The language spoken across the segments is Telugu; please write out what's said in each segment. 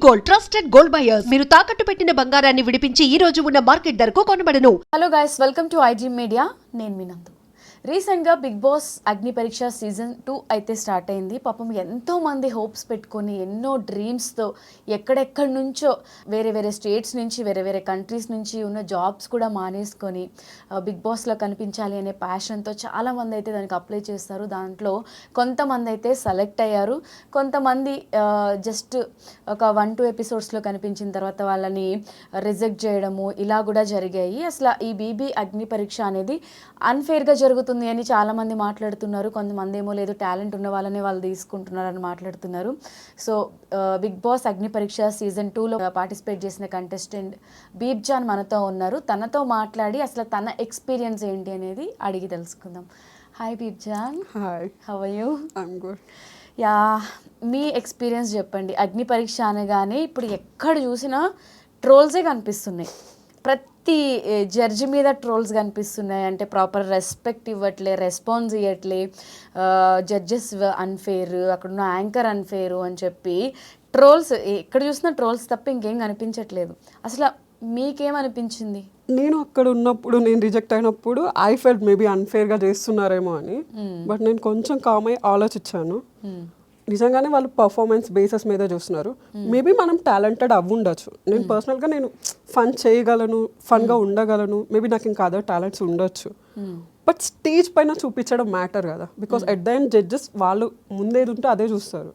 గోల్డ్ ట్రస్టెడ్ గోల్డ్ బయర్స్ మీరు తాకట్టు పెట్టిన బంగారాన్ని విడిపించి ఈ రోజు ఉన్న మార్కెట్ ధరకు కొనబడను. Hello guys, welcome to IG media. నేను మీ నందు. రీసెంట్గా బిగ్ బాస్ అగ్ని పరీక్ష సీజన్ 2 అయితే స్టార్ట్ అయింది. పాపం ఎంతోమంది హోప్స్ పెట్టుకొని ఎన్నో డ్రీమ్స్తో ఎక్కడెక్కడి నుంచో వేరే వేరే స్టేట్స్ నుంచి వేరే వేరే కంట్రీస్ నుంచి ఉన్న జాబ్స్ కూడా మానేసుకొని బిగ్ బాస్లో కనిపించాలి అనే ప్యాషన్తో చాలామంది అయితే దానికి అప్లై చేస్తారు. దాంట్లో కొంతమంది అయితే సెలెక్ట్ అయ్యారు, కొంతమంది జస్ట్ ఒక 1-2 ఎపిసోడ్స్లో కనిపించిన తర్వాత వాళ్ళని రిజెక్ట్ చేయడము ఇలా కూడా జరిగాయి. అసలు ఈ బీబీ అగ్ని పరీక్ష అనేది అన్ఫేర్గా జరుగుతుంది అని చాలామంది మాట్లాడుతున్నారు. కొంతమంది ఏమో లేదు టాలెంట్ ఉన్న వాళ్ళనే వాళ్ళు తీసుకుంటున్నారని మాట్లాడుతున్నారు. సో బిగ్ బాస్ అగ్ని పరీక్ష సీజన్ 2లో పార్టిసిపేట్ చేసిన కంటెస్టెంట్ బీబ్జాన్ మనతో ఉన్నారు. తనతో మాట్లాడి అసలు తన ఎక్స్పీరియన్స్ ఏంటి అనేది అడిగి తెలుసుకుందాం. Hi Bibjan. Hi, how are you? I'm good. Yeah, మీ ఎక్స్పీరియన్స్ చెప్పండి. అగ్ని పరీక్ష అనగానే ఇప్పుడు ఎక్కడ చూసినా ట్రోల్సే కనిపిస్తున్నాయి. ప్రతి జడ్జి మీద ట్రోల్స్ కనిపిస్తున్నాయి. అంటే ప్రాపర్ రెస్పెక్ట్ ఇవ్వట్లే, రెస్పాన్స్ ఇవ్వట్లే, జడ్జెస్ అన్ఫేర్, అక్కడున్న యాంకర్ అన్ఫేరు అని చెప్పి ట్రోల్స్ ఎక్కడ చూసినా ట్రోల్స్ తప్ప ఇంకేం కనిపించట్లేదు. అసలు మీకేమనిపించింది? నేను అక్కడ ఉన్నప్పుడు, నేను రిజెక్ట్ అయినప్పుడు ఐ ఫెల్ట్ మేబీ అన్ఫేర్గా చేస్తున్నారేమో అని. బట్ నేను కొంచెం కామ్ అయ్యి ఆలోచించాను. నిజంగానే వాళ్ళు పర్ఫార్మెన్స్ బేసెస్ మీద చూస్తున్నారు. మేబీ మనం టాలెంటెడ్ అవ్వుండొచ్చు. నేను పర్సనల్గా నేను ఫన్ చేయగలను, ఫన్గా ఉండగలను, మేబీ నాకు ఇంకా అదర్ టాలెంట్స్ ఉండొచ్చు. బట్ స్టేజ్ పైన చూపించడం మ్యాటర్ కదా, because at the end judges వాళ్ళు ముందేది ఉంటే అదే చూస్తారు.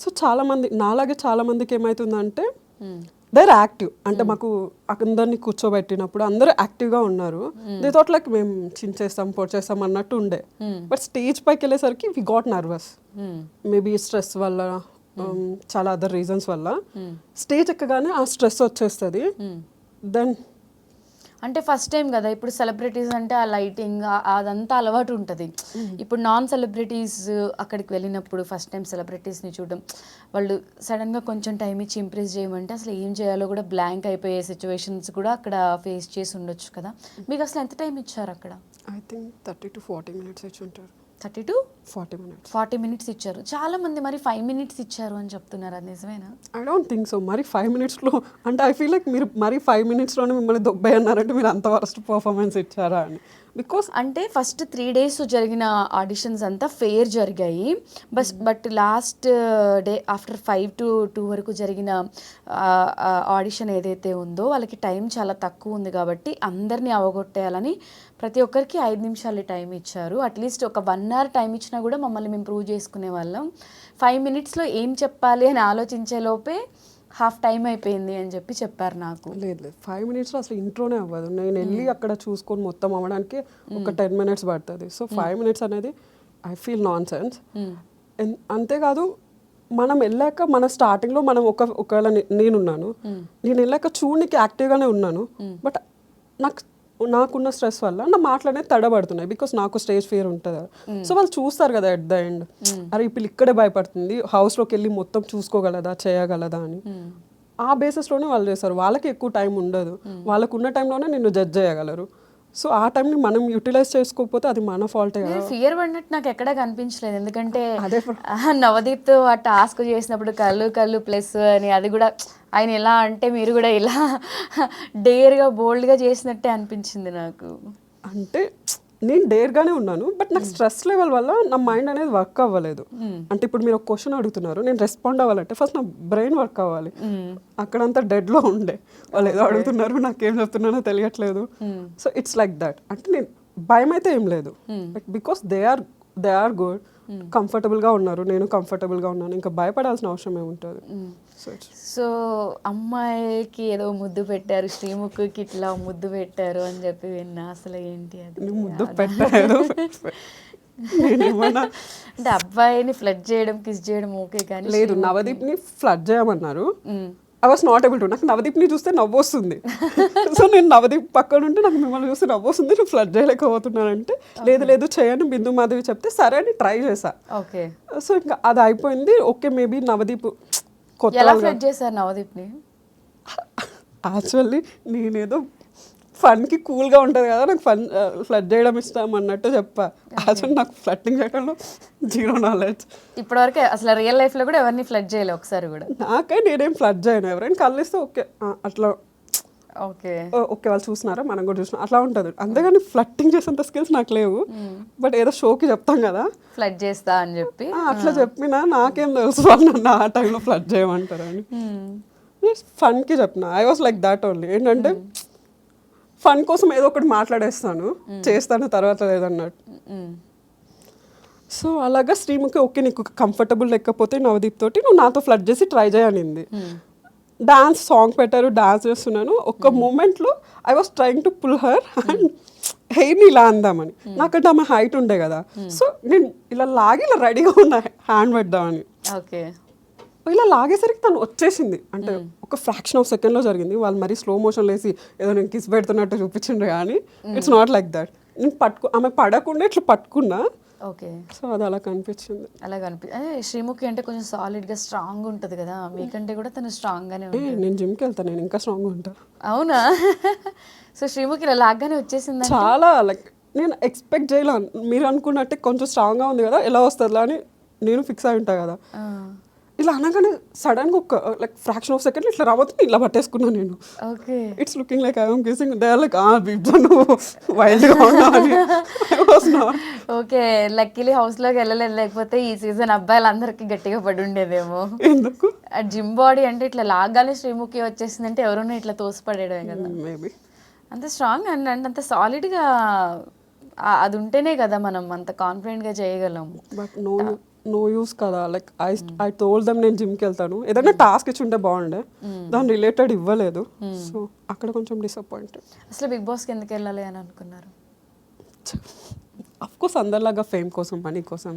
సో చాలామంది నాలాగే చాలామందికి ఏమవుతుందంటే దేర్ యాక్టివ్, అంటే మాకు అందరినీ కూర్చోబెట్టినప్పుడు అందరూ యాక్టివ్గా ఉన్నారు. దే థాట్ లైక్ మేము చించేస్తాం పొడిచేస్తాం అన్నట్టు ఉండే. బట్ స్టేజ్ పైకి వెళ్ళేసరికి we got nervous. Maybe stress వల్ల, చాలా అదర్ రీజన్స్ వల్ల స్టేజ్ ఎక్కగానే ఆ స్ట్రెస్ వచ్చేస్తుంది. దెన్ అంటే ఫస్ట్ టైం కదా, ఇప్పుడు సెలబ్రిటీస్ అంటే ఆ లైటింగ్ అదంతా అలవాటు ఉంటుంది. ఇప్పుడు నాన్ సెలబ్రిటీస్ అక్కడికి వెళ్ళినప్పుడు ఫస్ట్ టైం సెలబ్రిటీస్ని చూడడం, వాళ్ళు సడన్గా కొంచెం టైం ఇచ్చి ఇంప్రెస్ చేయమంటే అసలు ఏం చేయాలో కూడా బ్లాంక్ అయిపోయే సిచ్యువేషన్స్ కూడా అక్కడ ఫేస్ చేసి ఉండొచ్చు కదా. మీకు అసలు ఎంత టైం ఇచ్చారు అక్కడ? ఐ థింక్ 30 to 40 minutes ఇచ్చి ఉంటారు. 30 to 40 minutes ఇచ్చారు. చాలా మంది మరి 5 minutes ఇచ్చారు అని చెప్తున్నారు. అది నిజమేనా? I don't think so. మరి 5 minutesలో అంటే ఐ ఫీల్ లైక్ మీరు మరి 5 minutesలోనే మిమ్మల్ని దొబ్బై అన్నారంటే మీరు అంత వరస్ట్ పర్ఫార్మెన్స్ ఇచ్చారా అని. బికాస్ అంటే ఫస్ట్ 3 days జరిగిన ఆడిషన్స్ అంతా ఫెయిర్ జరిగాయి. But last day after 5 to 2 వరకు జరిగిన ఆడిషన్ ఏదైతే ఉందో వాళ్ళకి టైం చాలా తక్కువ ఉంది కాబట్టి అందరినీ అవగొట్టేయాలని ప్రతి ఒక్కరికి 5 నిమిషాలు టైం ఇచ్చారు. అట్లీస్ట్ ఒక 1 hour టైం ఇచ్చినా కూడా మమ్మల్ని మేము ప్రూవ్ చేసుకునే వాళ్ళం. 5 minutesలో ఏం చెప్పాలి అని ఆలోచించే లోపే హాఫ్ టైం అయిపోయింది అని చెప్పారు నాకు. లేదు 5 minutesలో అసలు ఇంట్రోనే అవ్వదు. నేను వెళ్ళి అక్కడ చూసుకొని మొత్తం అవ్వడానికి ఒక 10 minutes పడుతుంది. సో 5 minutes అనేది ఐ ఫీల్ నాన్ సెన్స్. అంతేకాదు, మనం వెళ్ళాక మన స్టార్టింగ్లో మనం ఒకవేళ నేనున్నాను, నేను వెళ్ళాక చూడనికి యాక్టివ్గానే ఉన్నాను. బట్ నాకున్న స్ట్రెస్ వల్ల నా మాటలు అనేది తడబడుతున్నాయి. బికాస్ నాకు స్టేజ్ ఫియర్ ఉంటుంది. సో వాళ్ళు చూస్తారు కదా ఎట్ ద ఎండ్, అరే ఇప్పుడు ఇక్కడే భయపడుతుంది, హౌస్లోకి వెళ్ళి మొత్తం చూసుకోగలదా, చేయగలదా అని. ఆ బేసిస్లోనే వాళ్ళు చేస్తారు. వాళ్ళకి ఎక్కువ టైం ఉండదు. వాళ్ళకు ఉన్న టైంలోనే నిన్ను జడ్జ్ చేయగలరు. సో ఆ టైంని మనం యూటిలైజ్ చేసుకోకపోతే అది మన ఫాల్టే కదా. ఫియర్ పడినట్టు నాకు ఎక్కడా కనిపించలేదు. ఎందుకంటే నవదీప్తో ఆ టాస్క్ చేసినప్పుడు కళ్ళు ప్లస్ అని, అది కూడా ఆయన ఎలా అంటే మీరు కూడా ఇలా డేర్గా బోల్డ్గా చేసినట్టే అనిపించింది నాకు. అంటే నేను డేర్గానే ఉన్నాను, బట్ నాకు స్ట్రెస్ లెవెల్ వల్ల నా మైండ్ అనేది వర్క్ అవ్వలేదు. అంటే ఇప్పుడు మీరు ఒక క్వశ్చన్ అడుగుతున్నారు, నేను రెస్పాండ్ అవ్వాలంటే ఫస్ట్ నా బ్రెయిన్ వర్క్ అవ్వాలి. అక్కడంతా డెడ్లో ఉండే, వాళ్ళు ఏదో అడుగుతున్నారు, నాకేం చెప్తున్నానో తెలియట్లేదు. So it's like that. అంటే నేను భయం అయితే ఏం లేదు, బికాస్ దే ఆర్ గుడ్, కంఫర్టబుల్గా ఉన్నారు, నేను కంఫర్టబుల్గా ఉన్నాను. ఇంకా భయపడాల్సిన అవసరం ఏముంటుంది. సో అమ్మాయికి ఏదో ముద్దు పెట్టారు, శ్రీముఖికి ఇట్లా ముద్దు పెట్టారు అని చెప్పి విన్నా. అసలు ఏంటి అది? ముద్దు పెట్టారు అంటే అబ్బాయిని ఫ్లడ్ చేయడం, కిస్ చేయడం ఓకే, కానీ లేదు, నవదీప్ని ఫ్లడ్ చేయమన్నారు. I was not able to. నాకు నవదీప్ని చూస్తే నవ్వు వస్తుంది. సో నేను నవదీప్ పక్కన ఉంటే నాకు మిమ్మల్ని చూస్తే నవ్వు వస్తుంది, నేను ఫ్లడ్ చేయలేకపోతున్నానంటే లేదు చేయని బిందు మాధవి చెప్తే సరే అని ట్రై చేశా. ఓకే. సో ఇంకా అది అయిపోయింది. ఓకే, మేబీ నవదీప్ ఎలా ఫ్లడ్ చేశారు నవదీప్ని? యాక్చువల్లీ నేనేదో ఫన్కి కూల్గా ఉంటుంది కదా, నాకు ఫ్లడ్ చేయడం ఇష్టం అన్నట్టు చెప్పా. అసలు నాకు ఫ్లట్టింగ్ చేయడంలో జీరో నాలెడ్జ్. ఇప్పటివరకు అసలు రియల్ లైఫ్లో కూడా ఎవరిని ఫ్లడ్ చేయలే ఒకసారి కూడా? నాకే నేనేం ఫ్లడ్ చేయను. ఎవరైనా కలిస్తే ఓకే అట్లా ఓకే ఓకే వాళ్ళు చూసినారా మనం కూడా చూసినా అట్లా ఉంటుంది. అంతేగాని ఫ్లట్టింగ్ చేసేంత స్కిల్స్ నాకు లేవు. బట్ ఏదో షోకి చెప్తాం కదా ఫ్లడ్ చేస్తా అని చెప్పి అట్లా చెప్పినా నాకేం తెలుసు వాళ్ళు నన్ను ఆ టైంలో ఫ్లడ్ చేయమంటారు అని. ఫన్కి చెప్పిన I was like that only. ఏంటంటే ఫన్ కోసం ఏదో ఒకటి మాట్లాడేస్తాను, చేస్తాను తర్వాత లేదన్నట్టు. సో అలాగా శ్రీముఖి ఓకే నీకు కంఫర్టబుల్ లేకపోతే నవదీప్ తోటి నువ్వు నాతో ఫ్లడ్ చేసి ట్రై చేయనింది. డాన్స్ సాంగ్ పెట్టారు, డాన్స్ చేస్తున్నాను. ఒక మూమెంట్లో I was trying to pull her and హెయిర్ని ఇలా అందామని. నాకంటే ఆమె హైట్ ఉండే కదా, సో నేను ఇలా లాగి ఇలా రెడీగా ఉన్నా హ్యాండ్ పెడదామని. ఓకే ఇలా లాగేసరికి తను వచ్చేసింది. అంటే ఒక ఫ్రాక్షన్ ఆఫ్ సెకండ్లో జరిగింది. వాళ్ళు మరీ స్లో మోషన్ లేసి ఏదో నేను కిస్ పెడుతున్నట్టు చూపించిండ్రు కానీ ఇట్స్ నాట్ లైక్ దట్. నేను ఆమె పడకుండా ఇట్లా పట్టుకున్నా. ఓకే సో అది అలా కనిపించింది. అలా శ్రీముఖి అంటే కొంచెం సాలిడ్గా స్ట్రాంగ్ ఉంటుంది కదా, మీకంటే కూడా తను స్ట్రాంగ్గానే ఉంటుంది. నేను జిమ్కి వెళ్తాను, నేను ఇంకా స్ట్రాంగ్గా ఉంటాను. అవునా? సో శ్రీముఖి ఇలా లాగ్గానే వచ్చేసింది. చాలా లైక్ నేను ఎక్స్పెక్ట్ చేయలే. మీరు అనుకున్నట్టే కొంచెం స్ట్రాంగ్గా ఉంది కదా, ఎలా వస్తుందిలా అని నేను ఫిక్స్ అయి ఉంటా కదా. ఇలా అనగానే సడన్గా ఒక లైక్ ఫ్రాక్షన్ ఆఫ్ సెకండ్ ఇట్లా రాబోతుంది, ఇలా పట్టేసుకున్నాను నేను. Okay it's looking like I'm kissing. They are like Bibja నువ్వు వైల్డ్గా ఉన్నావు అని. I was not. Okay luckily హౌస్లోకి వెళ్ళలేదు, లేకపోతే ఈ సీజన్ అబ్బాయిలందరికీ గట్టిగా పడి ఉండేదేమో. ఎందుకు? జిమ్ బాడీ అంటే ఇట్లా లాగానే శ్రీముఖి వచ్చేసింది అంటే ఎవరైనా ఇట్లా తోసిపడేయడమే కదా. మేబీ అంత స్ట్రాంగ్ అండ్ అంత సాలిడ్గా అది ఉంటేనే కదా మనం అంత కాన్ఫిడెంట్గా చేయగలం. బట్ నో యూస్ కదా. లైక్ ఐ టోల్డ్ దెమ్ నేను జిమ్కి వెళ్తాను, ఏదైనా టాస్క్ ఇచ్చి ఉంటే బాగుండే, దాని రిలేటెడ్ ఇవ్వలేదు. సో అక్కడ కొంచెం డిసప్పాయింటెడ్. అసలు బిగ్ బాస్కి ఎందుకు వెళ్ళాలి అని అనుకున్నారు? అఫ్కోర్స్ అందరిలాగా ఫేమ్ కోసం, మనీ కోసం.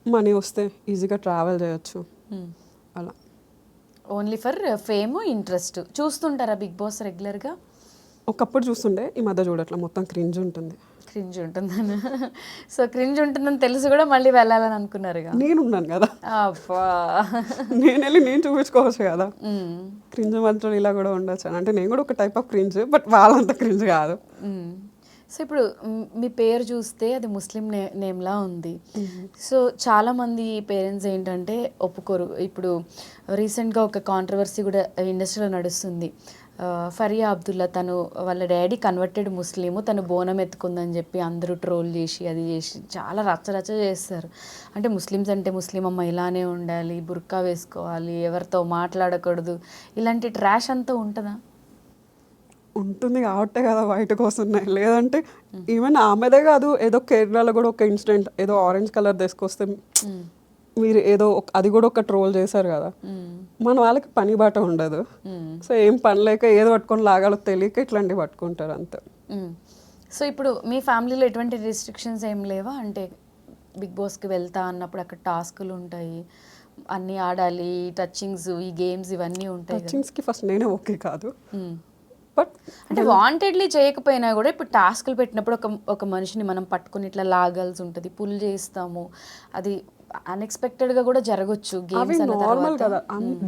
మనీ వస్తే ఈజీగా ట్రావెల్ చేయొచ్చు అలా. Only for fame, interest. చూస్తుంటారా బిగ్ బాస్ రెగ్యులర్గా? ఒకప్పుడు చూస్తుండే, ఈ మధ్య చూడట్లా. మొత్తం క్రింజ్ ఉంటుంది. క్రింజ్ ఉంటుందని. సో క్రింజ్ ఉంటుందని తెలిసి కూడా మళ్ళీ వెళ్ళాలని అనుకున్నారుగా? నేనున్నాను కదా, అబ్బా నేను వెళ్ళి నేను చూపించుకోవచ్చు కదా. క్రింజ్ మాత్రం ఇలా కూడా ఉండొచ్చు అని. అంటే నేను కూడా ఒక టైప్ ఆఫ్ క్రింజ్, బట్ వాళ్ళంత క్రింజ్ కాదు. సో ఇప్పుడు మీ పేరు చూస్తే అది ముస్లిం నేమ్లా ఉంది. సో చాలామంది పేరెంట్స్ ఏంటంటే ఒప్పుకోరు. ఇప్పుడు రీసెంట్గా ఒక కాంట్రవర్సీ కూడా ఇండస్ట్రీలో నడుస్తుంది. ఫరియా అబ్దుల్లా, తను వాళ్ళ డాడీ కన్వర్టెడ్ ముస్లిము, తను బోనం ఎత్తుకుందని చెప్పి అందరూ ట్రోల్ చేసి అది చేసి చాలా రచ్చరచ్చ చేస్తారు. అంటే ముస్లిమ్స్ అంటే ముస్లిం అమ్మ ఇలానే ఉండాలి, బుర్కా వేసుకోవాలి, ఎవరితో మాట్లాడకూడదు, ఇలాంటి ట్రాష్ అంతా ఉంటుందా? ఉంటుంది కాబట్టే కదా బయటకు వస్తున్నాయి. లేదంటే ఈవెన్ ఆమెదే కాదు, ఏదో కేరళలో కూడా ఒక ఇన్సిడెంట్, ఏదో ఆరెంజ్ కలర్ తీసుకొస్తే మీరు ఏదో అది కూడా ఒక ట్రోల్ చేశారు కదా. మన వాళ్ళకి పని బాట ఉండదు. సో ఏం పని లేక ఏదో పట్టుకొని లాగాలో తెలియక ఇట్లాంటివి పట్టుకుంటారు అంతే. సో ఇప్పుడు మీ ఫ్యామిలీలో ఎటువంటి రిస్ట్రిక్షన్స్ ఏం లేవా? అంటే బిగ్ బాస్కి వెళ్తా అన్నప్పుడు అక్కడ టాస్కులు ఉంటాయి, అన్నీ ఆడాలి, టచింగ్స్, ఈ గేమ్స్ ఇవన్నీ ఉంటాయి. టచింగ్స్కి ఫస్ట్ నేనే ఓకే కాదు. బట్ అంటే వాంటెడ్లీ చేయకపోయినా కూడా ఇప్పుడు టాస్క్లు పెట్టినప్పుడు ఒక మనిషిని మనం పట్టుకుని ఇట్లా లాగాల్సి ఉంటుంది, పుల్ చేస్తాము, అది అన్ఎక్స్పెక్టెడ్గా కూడా జరగచ్చు. అవి నార్మల్ కదా,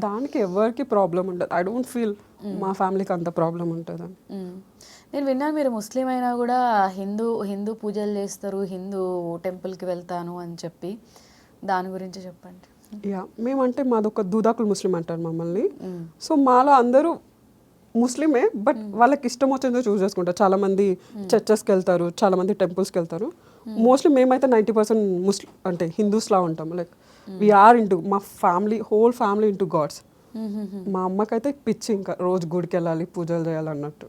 దానికి ఎవరికి ప్రాబ్లం ఉండదు. ఐ డోంట్ ఫీల్ మా ఫ్యామిలీకి అంత ప్రాబ్లం ఉంటుంది. నేను విన్నాను మీరు ముస్లిం అయినా కూడా హిందూ పూజలు చేస్తారు, హిందూ టెంపుల్కి వెళ్తాను అని చెప్పి, దాని గురించి చెప్పండి. యా, మేమంటే మాదొక దూదాకులు ముస్లిం అంటారు మమ్మల్ని. సో మాలో అందరూ ముస్లిమే, బట్ వాళ్ళకి ఇష్టం వచ్చిందో చూస్ చేసుకుంటారు. చాలామంది చర్చెస్కి వెళ్తారు, చాలామంది టెంపుల్స్కి వెళ్తారు. మోస్ట్లీ మేమైతే 90% ముస్లిం అంటే హిందూస్లా ఉంటాము. లైక్ వీఆర్ ఇంటూ, మా family whole family into gods. మా అమ్మకైతే పిచ్చి, ఇంకా రోజు గుడికి వెళ్ళాలి, పూజలు చేయాలన్నట్టు.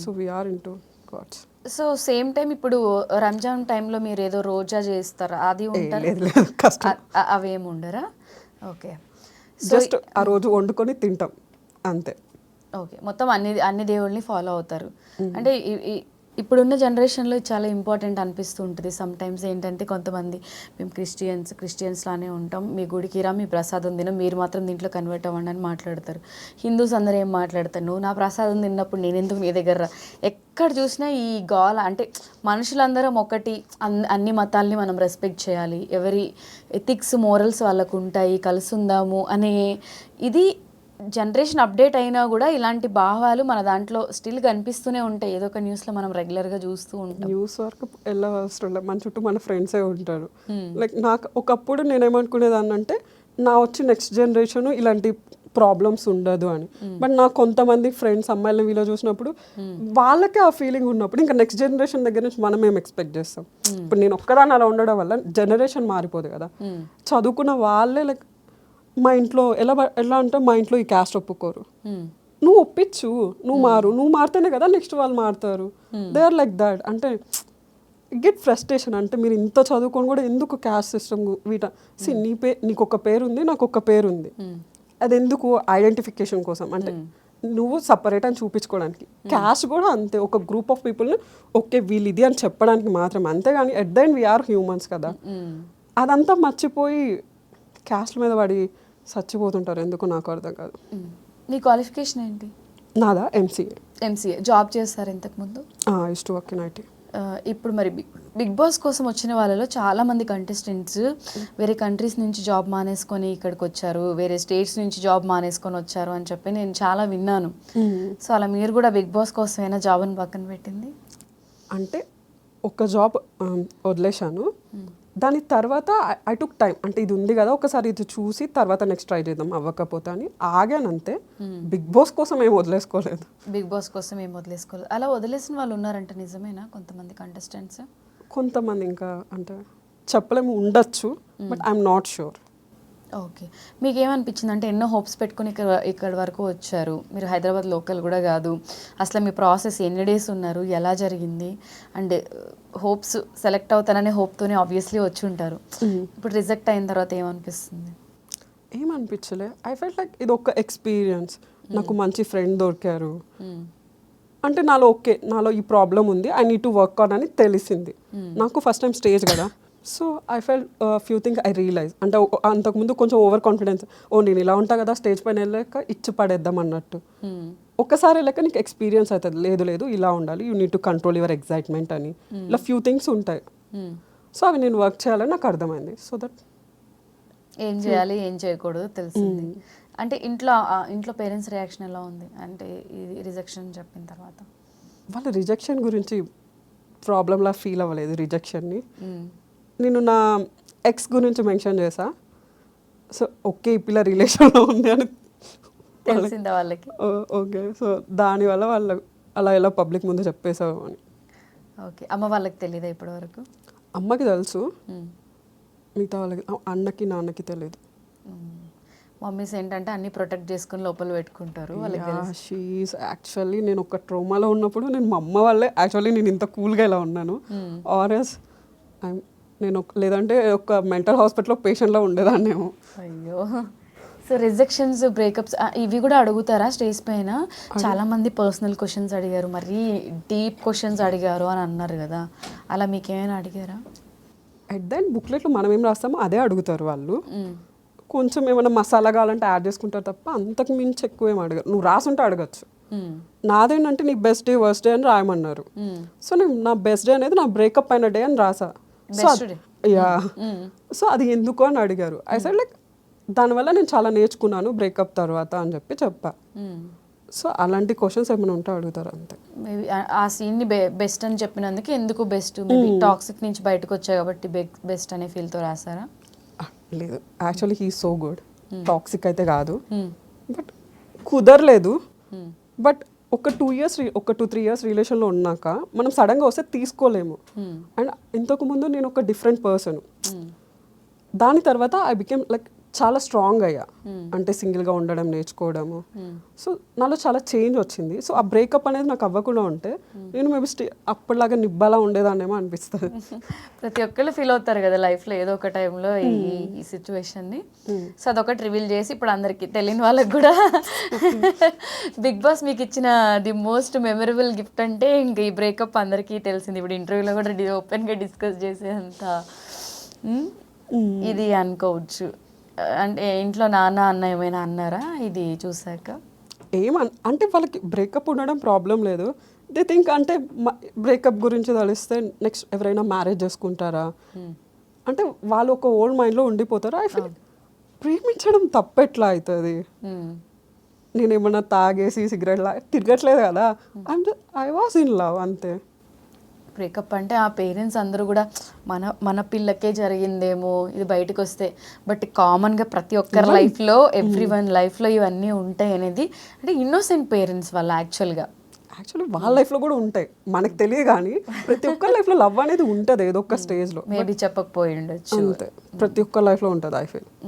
So we are into gods. So same time ఇప్పుడు రంజాన్ టైంలో మీరు ఏదో రోజా చేస్తారా? అది ఉంటారా? కష్టం, అవేమి ఉండరా? ఓకే, జస్ట్ ఆ రోజు వండుకొని తింటాం అంతే. ఓకే, మొత్తం అన్ని దేవుళ్ళని ఫాలో అవుతారు. అంటే ఇప్పుడున్న జనరేషన్లో చాలా ఇంపార్టెంట్ అనిపిస్తూ ఉంటుంది. సమ్ టైమ్స్ ఏంటంటే కొంతమంది మేము క్రిస్టియన్స్లానే ఉంటాం, మీ గుడికి రా, మీ ప్రసాదం తిన, మీరు మాత్రం దీంట్లో కన్వర్ట్ అవ్వండి అని మాట్లాడతారు. హిందూస్ అందరూ ఏం మాట్లాడతారు, నువ్వు నా ప్రసాదం తిన్నప్పుడు నేను ఎందుకు మీ దగ్గర రా? ఎక్కడ చూసినా ఈ గోల. అంటే మనుషులందరం ఒకటి, అన్ని మతాల్ని మనం రెస్పెక్ట్ చేయాలి, ఎవరి ఎథిక్స్ మోరల్స్ వాళ్ళకు ఉంటాయి, కలుసుందాము అనే ఇది జనరేషన్ అప్డేట్ అయినా కూడా ఇలాంటి భావాలు మన దాంట్లో స్టిల్ కనిపిస్తూనే ఉంటాయి. ఏదో ఒక న్యూస్లో మనం రెగ్యులర్గా చూస్తూ ఉంటాం. న్యూస్ వరకు ఎలా అవసరం లేదు, మన చుట్టూ మన ఫ్రెండ్సే ఉంటారు. లైక్ నాకు ఒకప్పుడు నేనేమనుకునేదాన్ని అంటే నా వచ్చి నెక్స్ట్ జనరేషన్ ఇలాంటి ప్రాబ్లమ్స్ ఉండదు అని. బట్ నాకు కొంతమంది ఫ్రెండ్స్ అమ్మాయిలను వీళ్ళు చూసినప్పుడు వాళ్ళకే ఆ ఫీలింగ్ ఉన్నప్పుడు ఇంకా నెక్స్ట్ జనరేషన్ దగ్గర నుంచి మనం ఏం ఎక్స్పెక్ట్ చేస్తాం. ఇప్పుడు నేను ఒక్కదాన్ని అలా ఉండడం వల్ల జనరేషన్ మారిపోదు కదా. చదువుకున్న వాళ్ళే లైక్ మా ఇంట్లో ఎలా అంటే మా ఇంట్లో ఈ క్యాస్ట్ ఒప్పుకోరు, నువ్వు ఒప్పించు, నువ్వు మారితేనే కదా నెక్స్ట్ వాళ్ళు మారుతారు. They are like that. అంటే గెట్ ఫ్రస్ట్రేషన్. అంటే మీరు ఇంత చదువుకొని కూడా ఎందుకు క్యాస్ట్ సిస్టమ్ నీకు ఒక పేరు ఉంది, నాకు ఒక పేరు ఉంది, అది ఎందుకు? ఐడెంటిఫికేషన్ కోసం. అంటే నువ్వు సపరేట్ అని చూపించుకోవడానికి. క్యాస్ట్ కూడా అంతే, ఒక గ్రూప్ ఆఫ్ పీపుల్ని ఓకే వీళ్ళు ఇది అని చెప్పడానికి మాత్రమే, అంతేగాని at the end we are humans కదా. అదంతా మర్చిపోయి క్యాస్ట్ మీద పడి చచ్చిపోతుంటారు, ఎందుకు నాకు అర్థం కాదు. మీ క్వాలిఫికేషన్ ఏంటి? నాదా ఎంసీఏ. జాబ్ చేస్తారు ఇంతకుముందు? Use to work in IT. ఇప్పుడు మరి బిగ్ బాస్ కోసం వచ్చిన వాళ్ళలో చాలామంది కంటెస్టెంట్స్ వేరే కంట్రీస్ నుంచి జాబ్ మానేసుకొని ఇక్కడికి వచ్చారు, వేరే స్టేట్స్ నుంచి జాబ్ మానేసుకొని వచ్చారు అని చెప్పి నేను చాలా విన్నాను. సో అలా మీరు కూడా బిగ్ బాస్ కోసమైనా జాబ్ని పక్కన పెట్టింది? అంటే ఒక జాబ్ వదిలేశాను, దాని తర్వాత ఐ టుక్ టైం. అంటే ఇది ఉంది కదా, ఒకసారి ఇది చూసి తర్వాత నెక్స్ట్ ట్రై చేద్దాం, అవ్వకపోతే అని ఆగాను అంతే. బిగ్ బాస్ కోసం ఏం వదిలేసుకోలేదు. అలా వదిలేసిన వాళ్ళు ఉన్నారంట, నిజమేనా? కొంతమంది కంటెస్టెంట్స్, కొంతమంది ఇంకా అంటే చెప్పలేము, ఉండొచ్చు, but I'm not sure. Okay. మీకు ఏమనిపించింది అంటే ఎన్నో హోప్స్ పెట్టుకుని ఇక్కడ వరకు వచ్చారు, మీరు హైదరాబాద్ లోకల్ కూడా కాదు, అసలు మీ ప్రాసెస్ ఎన్ని డేస్ ఉన్నారు, ఎలా జరిగింది? అండ్ హోప్స్ సెలెక్ట్ అవుతాననే హోప్తోనే ఆబ్వియస్లీ వచ్చి ఉంటారు. ఇప్పుడు రిజెక్ట్ అయిన తర్వాత ఏమనిపిస్తుంది? ఏమనిపించలే. ఐ ఫెల్ట్ లైక్ ఇది ఒక ఎక్స్పీరియన్స్. నాకు మంచి ఫ్రెండ్ దొరికారు, అంటే నాలో ఈ ప్రాబ్లం ఉంది, I need to work on అని తెలిసింది నాకు. ఫస్ట్ టైం స్టేజ్ కదా, so I fell few things I realise. అంటే అంతకుముందు కొంచెం ఓవర్ కాన్ఫిడెన్స్, నేను ఇలా ఉంటా కదా స్టేజ్ పైన వెళ్ళాక ఇచ్చి పడేద్దాం అన్నట్టు. ఒక్కసారి వెళ్ళాక నీకు ఎక్స్పీరియన్స్ అవుతుంది, లేదు ఇలా ఉండాలి, you need to control your excitement అని, ఇలా ఫ్యూ థింగ్స్ ఉంటాయి. సో అవి నేను వర్క్ చేయాలని నాకు అర్థమైంది. సో దట్ ఏం చేయాలి ఏం చేయకూడదు తెలిసింది. అంటే ఇంట్లో పేరెంట్స్ రియాక్షన్ ఎలా ఉంది అంటే ఇది రిజెక్షన్ చెప్పిన తర్వాత? వాళ్ళ రిజెక్షన్ గురించి ప్రాబ్లంలా ఫీల్ అవ్వలేదు. రిజెక్షన్ని నేను నా ఎక్స్ గురించి మెన్షన్ చేసా. సో ఓకే ఈ పిల్ల రిలేషన్లో ఉంది అని తెలిసిందా వాళ్ళకి? ఓకే, సో దానివల్ల వాళ్ళు అలా ఎలా పబ్లిక్ ముందు చెప్పేసావు అని. ఓకే. అమ్మ వాళ్ళకి తెలియదా ఇప్పటి వరకు? అమ్మకి తెలుసు, మిగతా వాళ్ళకి, అన్నకి నాన్నకి తెలియదు. మమ్మీస్ ఏంటంటే అన్ని ప్రొటెక్ట్ చేసుకుని లోపల పెట్టుకుంటారు. షీఈస్ యాక్చువల్లీ నేను ఒక ట్రోమాలో ఉన్నప్పుడు మా అమ్మ వాళ్ళే యాక్చువల్లీ నేను ఇంత కూల్గా ఇలా ఉన్నాను. ఆర్ఎస్ నేను లేదంటే ఒక మెంటల్ హాస్పిటల్లో పేషెంట్లో ఉండేదాన్నేమో. అయ్యో. సో రిజెక్షన్స్, బ్రేకప్స్ ఇవి కూడా అడుగుతారా స్టేజ్ పైన? చాలా మంది పర్సనల్ క్వశ్చన్స్ అడిగారు, మరీ డీప్ క్వశ్చన్స్ అడిగారు అని అన్నారు కదా, అలా మీకేమైనా అడిగారా? అట్ ద ఎండ్ బుక్లెట్లో మనం ఏం రాస్తామో అదే అడుగుతారు వాళ్ళు. కొంచెం ఏమైనా మసాలా కావాలంటే యాడ్ చేసుకుంటారు తప్ప అంతకు మించి ఎక్కువ ఏం అడగరు. నువ్వు రాసుంటే అడగచ్చు. నాదేంటంటే నీ బెస్ట్ డే వర్స్ట్ డే అని రాయమన్నారు. సో నేను నా బెస్ట్ డే అనేది నా బ్రేకప్ అయిన డే అని రాసా. సో అది ఎందుకు అని అడిగారు. ఐ సెడ్ లైక్ దానివల్ల నేను చాలా నేర్చుకున్నాను బ్రేకప్ తర్వాత అని చెప్పా. సో అలాంటి క్వశ్చన్స్ ఏమైనా ఉంటే అడుగుతారు అంతే. మేబీ ఆ సీన్ని బెస్ట్ అని చెప్పినందుకు ఎందుకు బెస్ట్? మేబీ టాక్సిక్ నుంచి బయటకు వచ్చాయి కాబట్టి బెస్ట్ అనే ఫీల్తో రాసారా? లేదు, actually he so good. Toxic అయితే కాదు, బట్ కుదరలేదు. బట్ ఒక 2-3 ఇయర్స్ రిలేషన్లో ఉన్నాక మనం సడన్గా వస్తే తీసుకోలేము. అండ్ ఇంతకుముందు నేను ఒక డిఫరెంట్ పర్సన్, దాని తర్వాత ఐ బికేమ్ లైక్ చాలా స్ట్రాంగ్ అయ్యా. అంటే సింగిల్గా ఉండడం నేర్చుకోవడము. సో నాలో చాలా చేంజ్ వచ్చింది. సో ఆ బ్రేకప్ అనేది నాకు అవ్వకుండా ఉంటే నేను మేబీ అప్పటిలాగా నిబ్బాలా ఉండేదాన్నేమో అనిపిస్తుంది. ప్రతి ఒక్కళ్ళు ఫీల్ అవుతారు కదా లైఫ్లో ఏదో ఒక టైంలో ఈ సిచ్యువేషన్ని. సో అదొకటి రివీల్ చేసి ఇప్పుడు అందరికి తెలియని వాళ్ళకి కూడా బిగ్ బాస్ మీకు ఇచ్చిన ది మోస్ట్ మెమరబుల్ గిఫ్ట్ అంటే ఇంక ఈ బ్రేకప్ అందరికీ తెలిసింది. ఇప్పుడు ఇంటర్వ్యూలో కూడా ఓపెన్గా డిస్కస్ చేసేంత ఇది అనుకోవచ్చు. అంటే ఇంట్లో నాన్న అన్న ఏమైనా అన్నారా ఇది చూసాక? అంటే వాళ్ళకి బ్రేకప్ ఉండడం ప్రాబ్లం లేదు. దే థింక్ అంటే బ్రేకప్ గురించి తెలిస్తే నెక్స్ట్ ఎవరైనా మ్యారేజ్ చేసుకుంటారా అంటే వాళ్ళు ఒక ఓల్డ్ మైండ్లో ఉండిపోతారు. ఐ ఫీల్ ప్రేమించడం తప్పెట్లా అవుతుంది? నేను ఏమన్నా తాగేసి సిగరెట్ తిరగట్లేదు కదా, ఐ వాస్ ఇన్ లవ్ అంతే. బ్రేకప్ అంటే ఆ పేరెంట్స్ అందరూ కూడా మన పిల్లకే జరిగిందేమో ఇది బయటకు వస్తే, బట్ కామన్గా ప్రతి ఒక్కరి లైఫ్లో ఎవ్రీ వన్ లైఫ్లో ఇవన్నీ ఉంటాయి అనేది, అంటే ఇన్నోసెంట్ పేరెంట్స్ వాళ్ళు యాక్చువల్గా వాళ్ళ లైఫ్లో కూడా ఉంటాయి, మనకు తెలియదు కానీ ప్రతి ఒక్కరి లైఫ్లో లవ్ అనేది ఉంటుంది ఏదో ఒక స్టేజ్లో. మేబీ చెప్పకపోయి ఉండొచ్చు. అంతే, ప్రతి ఒక్కరి లైఫ్లో ఉంటుంది ఐ ఫీల్.